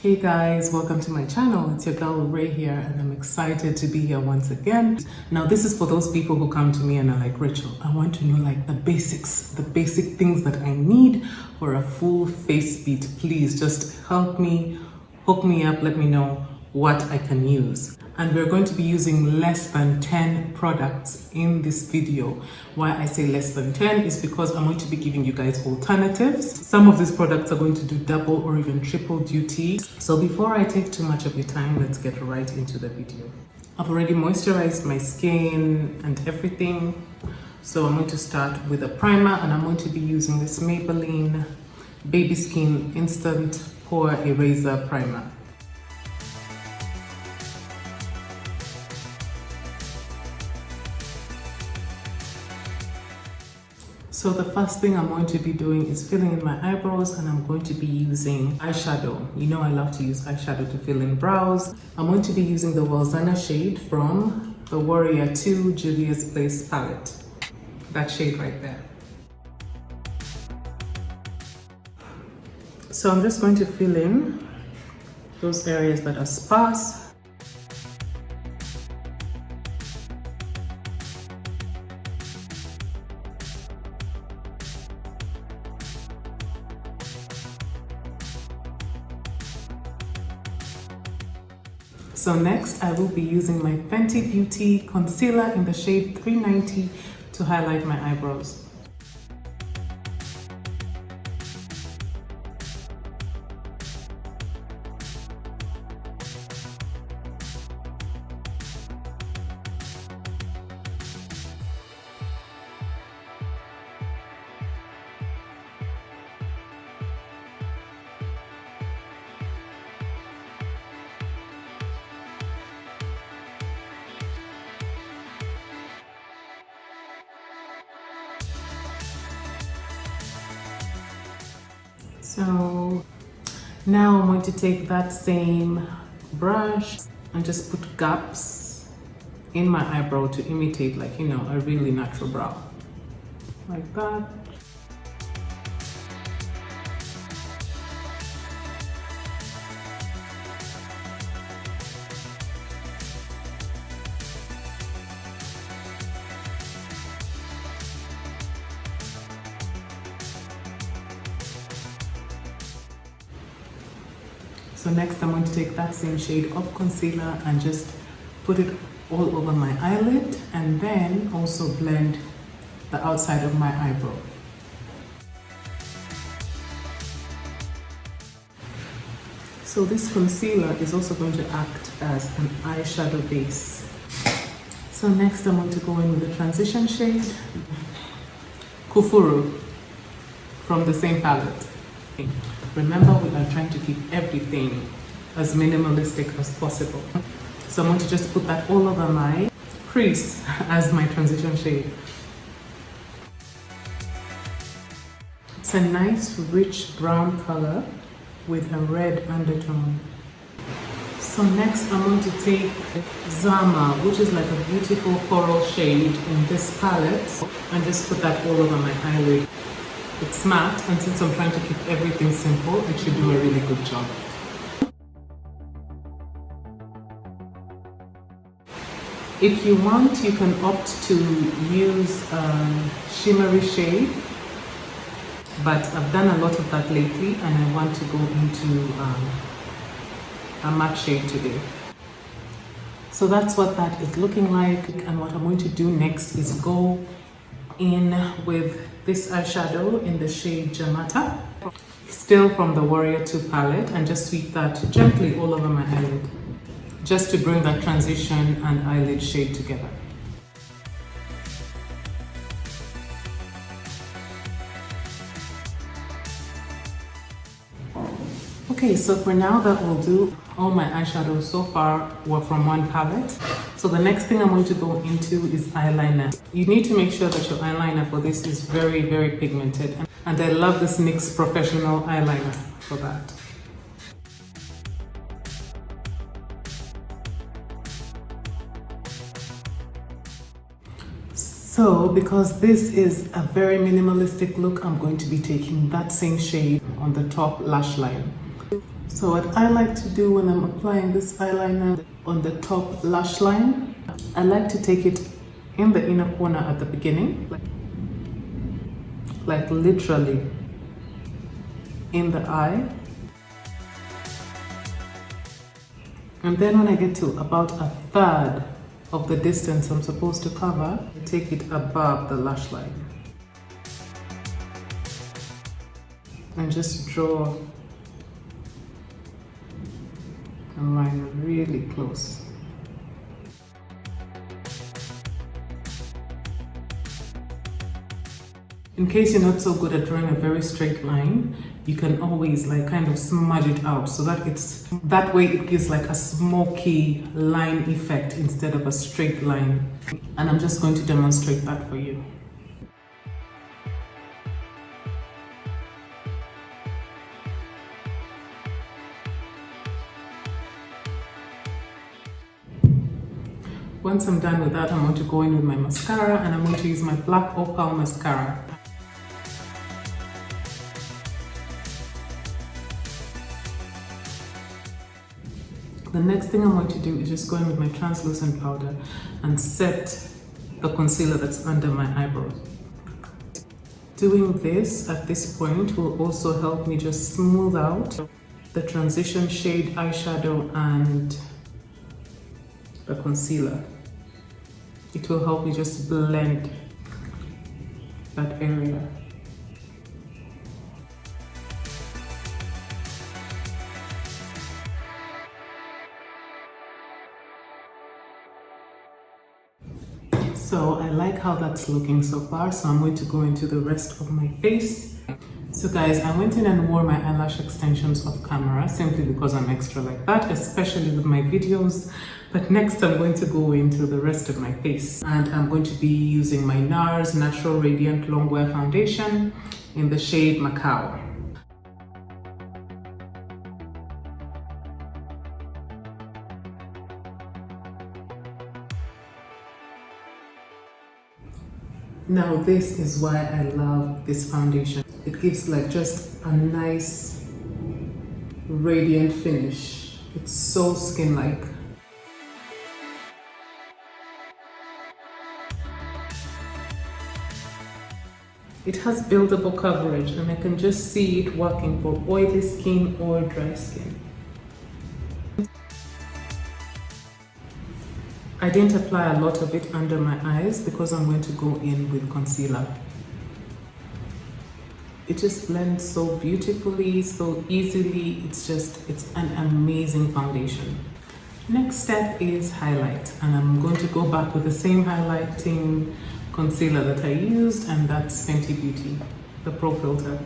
Hey guys, welcome to my channel. It's your girl Ray here and I'm excited to be here once again. Now this is for those people who come to me and are like, Rachel, I want to know like the basics, the basic things that I need for a full face beat. Please just help me, hook me up, let me know what I can use. And we're going to be using less than 10 products in this video. Why I say less than 10 is because I'm going to be giving you guys alternatives. Some of these products are going to do double or even triple duty. So before I take too much of your time, let's get right into the video. I've already moisturized my skin and everything. So I'm going to start with a primer and I'm going to be using this Maybelline Baby Skin Instant Pore Eraser Primer. So the first thing I'm going to be doing is filling in my eyebrows and I'm going to be using eyeshadow. You know I love to use eyeshadow to fill in brows. I'm going to be using the Walzana shade from the Warrior 2 Juvia's Place palette. That shade right there. So I'm just going to fill in those areas that are sparse. So next, I will be using my Fenty Beauty Concealer in the shade 390 to highlight my eyebrows. So now I'm going to take that same brush and just put gaps in my eyebrow to imitate, like, you know, a really natural brow. Like that. So next I'm going to take that same shade of concealer and just put it all over my eyelid and then also blend the outside of my eyebrow. So this concealer is also going to act as an eyeshadow base. So next I'm going to go in with the transition shade, Kufuru, from the same palette. Remember, we are trying to keep everything as minimalistic as possible. So I'm going to just put that all over my crease as my transition shade. It's a nice rich brown color with a red undertone. So next I'm going to take Zama, which is like a beautiful coral shade in this palette, and just put that all over my eyelid. It's matte, and since I'm trying to keep everything simple, it should do a really good job. If you want, you can opt to use shimmery shade, but I've done a lot of that lately and I want to go into a matte shade today. So that's what that is looking like, and what I'm going to do next is go in with this eyeshadow in the shade Jamata, still from the Warrior 2 palette, and just sweep that gently all over my eyelid, just to bring that transition and eyelid shade together. Okay, so for now that will do. All my eyeshadows so far were from one palette. So the next thing I'm going to go into is eyeliner. You need to make sure that your eyeliner for this is very, very pigmented. And I love this NYX Professional eyeliner for that. So because this is a very minimalistic look, I'm going to be taking that same shade on the top lash line. So what I like to do when I'm applying this eyeliner on the top lash line, I like to take it in the inner corner at the beginning, like literally in the eye. And then when I get to about a third of the distance I'm supposed to cover, I take it above the lash line and just draw a line really close. In case you're not so good at drawing a very straight line, you can always like kind of smudge it out so that that way it gives like a smoky line effect instead of a straight line. And I'm just going to demonstrate that for you. Once I'm done with that, I'm going to go in with my mascara, and I'm going to use my black OPAL mascara. The next thing I'm going to do is just go in with my translucent powder and set the concealer that's under my eyebrows. Doing this at this point will also help me just smooth out the transition shade eyeshadow and the concealer. It will help me just blend that area. So I like how that's looking so far, so I'm going to go into the rest of my face. So guys, I went in and wore my eyelash extensions off camera simply because I'm extra like that, especially with my videos. But next I'm going to go into the rest of my face, and I'm going to be using my NARS Natural Radiant Longwear Foundation in the shade Macao. Now this is why I love this foundation. It gives like just a nice radiant finish. It's so skin-like. It has buildable coverage, and I can just see it working for oily skin or dry skin. I didn't apply a lot of it under my eyes because I'm going to go in with concealer. It just blends so beautifully, so easily. It's an amazing foundation. Next step is highlight, and I'm going to go back with the same highlighting concealer that I used, and that's Fenty Beauty, the ProFiltr.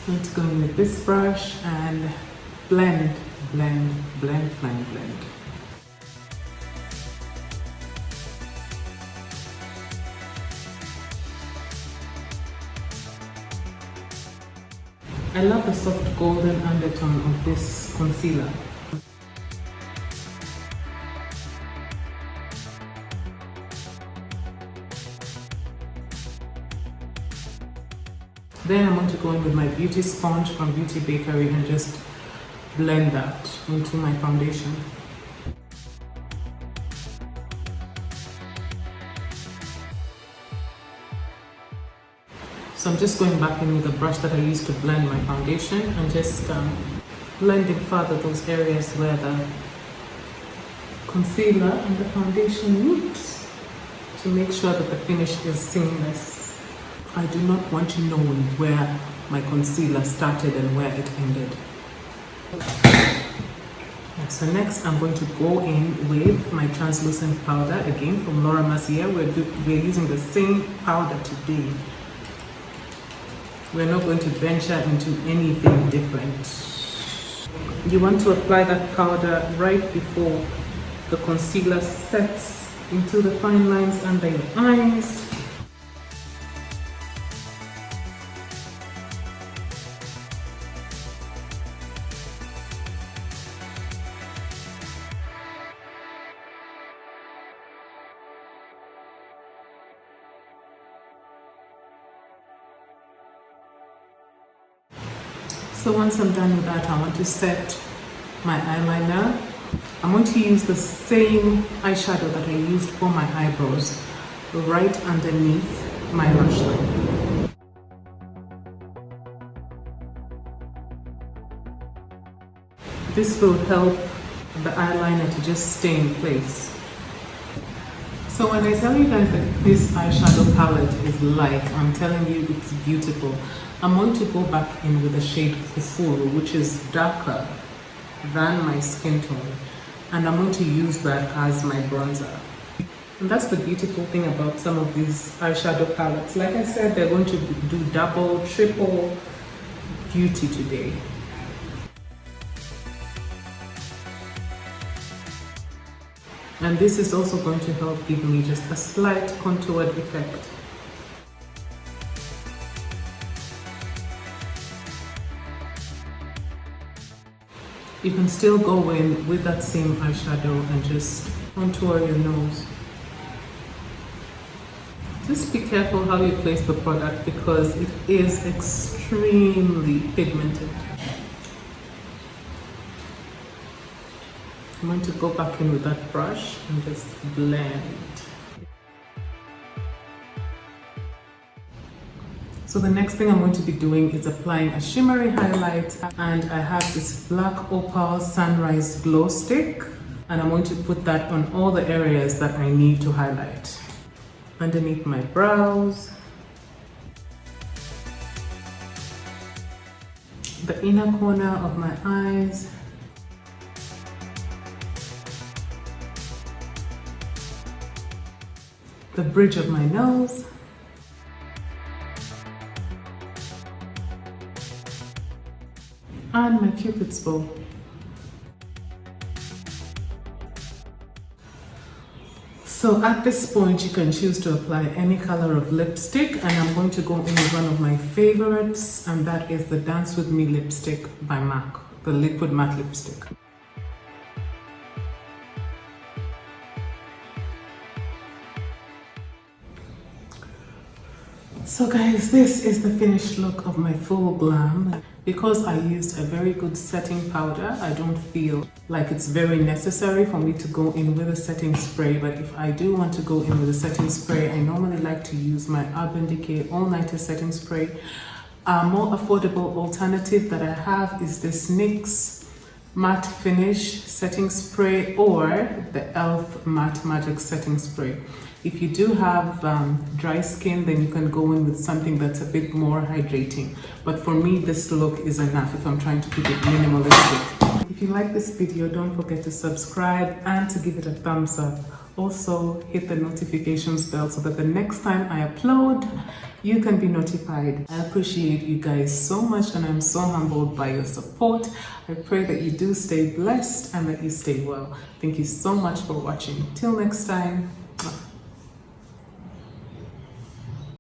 I'm going to go in with this brush and blend, blend, blend, blend, blend. I love the soft golden undertone of this concealer. Then I'm going to go in with my beauty sponge from Beauty Bakery and just blend that into my foundation. So I'm just going back in with the brush that I used to blend my foundation and just blending further those areas where the concealer and the foundation meet to make sure that the finish is seamless. I do not want you knowing where my concealer started and where it ended. So next I'm going to go in with my translucent powder, again from MERCIER. We're using the same powder today. We're not going to venture into anything different. You want to apply that powder right before the concealer sets into the fine lines under your eyes. So once I'm done with that, I want to set my eyeliner. I'm going to use the same eyeshadow that I used for my eyebrows right underneath my lash line. This will help the eyeliner to just stay in place. So when I tell you guys that this eyeshadow palette is life, I'm telling you it's beautiful. I'm going to go back in with the shade Fufuru, which is darker than my skin tone, and I'm going to use that as my bronzer. And that's the beautiful thing about some of these eyeshadow palettes. Like I said, they're going to do double, triple beauty today. And this is also going to help give me just a slight contoured effect. You can still go in with that same eyeshadow and just contour your nose. Just be careful how you place the product because it is extremely pigmented. I'm going to go back in with that brush and just blend. So the next thing I'm going to be doing is applying a shimmery highlight, and I have this black OPAL Sunrise Glow Stick, and I'm going to put that on all the areas that I need to highlight. Underneath my brows, the inner corner of my eyes, the bridge of my nose, and my cupid's bow. So at this point you can choose to apply any color of lipstick, and I'm going to go in with one of my favorites, and that is the Dance With Me lipstick by MAC, the liquid matte lipstick. So guys, this is the finished look of my full glam. Because I used a very good setting powder, I don't feel like it's very necessary for me to go in with a setting spray, but if I do want to go in with a setting spray, I normally like to use my Urban Decay All Nighter setting spray. A more affordable alternative that I have is this NYX Matte Finish setting spray or the e.l.f. Matte Magic setting spray. If you do have dry skin, then you can go in with something that's a bit more hydrating. But for me, this look is enough if I'm trying to keep it minimalistic. If you like this video, don't forget to subscribe and to give it a thumbs up. Also, hit the notifications bell so that the next time I upload, you can be notified. I appreciate you guys so much, and I'm so humbled by your support. I pray that you do stay blessed and that you stay well. Thank you so much for watching. Till next time.